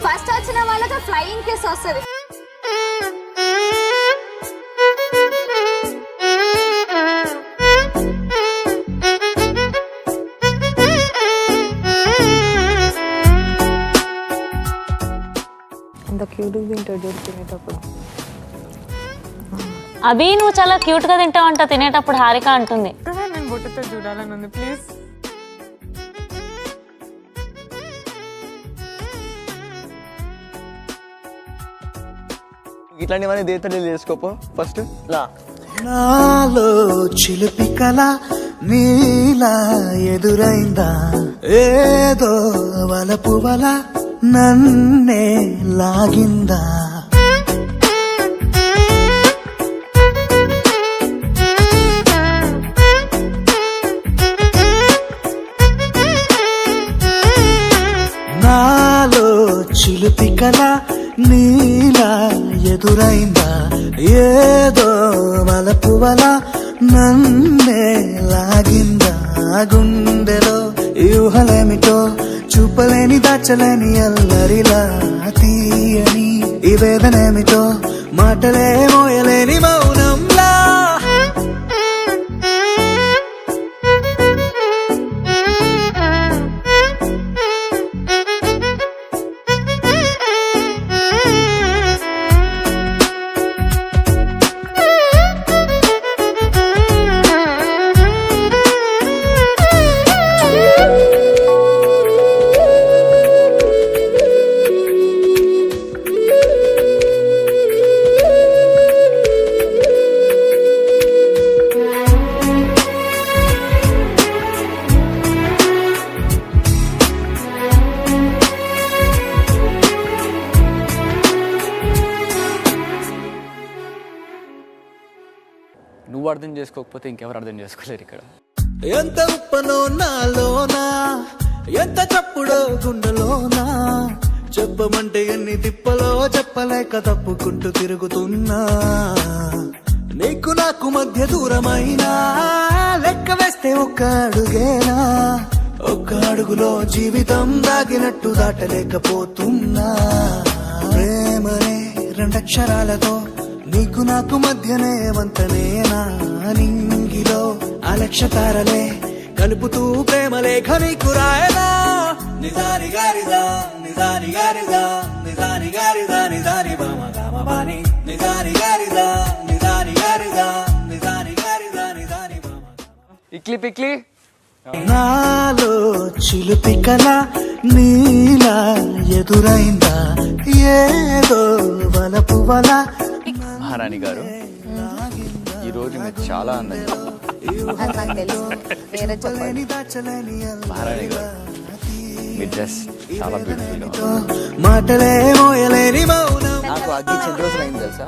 First వచ్చిన వాళ్ళకి flying kiss వస్తుంది. అంత క్యూట్ తింటాడు తినేటప్పుడు. అభి నువ్వు చాలా క్యూట్ గా తింటావంట తినేటప్పుడు హారిక అంటుంది. నేను బొట్టుతో చూడాలని ఉంది ప్లీజ్. ఇట్లాంటివన్నీ దేతలు చేసుకోపో ఫస్ట్. నాలో చిలిపి కళ నీలా ఎదురైందా ఏదో వలపు వల నన్నే లాగిందా నాలో చిలిపి కళ నీలా ఎదురైందా ఏదో వలపు వల నన్నే లాగిందా గుండెలో యూహలేమిటో చూపలేని దాచలేని అల్లరిలా తీయని ఈ వేదనేమిటో మాటలే మోయలేని మౌనంలా నువ్వు అర్థం చేసుకోకపోతే ఇంకెవరు అర్థం చేసుకోలేరు ఇక్కడ. ఎంత ఉప్పనో నాలోనా ఎంత చప్పుడో గుండెలోనా చెప్పమంటే ఎన్ని తిప్పలో చెప్పలేక తప్పుకుంటూ తిరుగుతున్నా నీకు నాకు మధ్య దూరమైనా లెక్క వేస్తే ఒక్క అడుగేనా ఒక్క అడుగులో జీవితం దాగినట్టు దాటలేకపోతున్నా ప్రేమనే రెండక్షరాలతో నీకు నాకు మధ్యనే వంతనేనా నింగిలో అలక్షతారలే కలుపుతూ ప్రేమ లేఖ నీకు రాయనా నిజాని గారిదా నిజాని గారిదా నిజాని గారిదా నిజాని బామ గామ బాని నిజాని గారిదా నిజాని గారిదా నిజాని గారిదా నిజాని బామ ఇక్లీ పిక్లీ. నాలో చిలిపి కళ నీలా ఎదురైందా ఏదో వలపు వల మహారాణి గారు ఈరోజు మీరు చాలా అందంగా. మహారాణి గారు మీ డ్రెస్ చాలా బ్యూటిఫుల్. మాటలే మోయలేని మౌనం నాకు అగ్గి 10 రోజులు అయింది తెలుసా.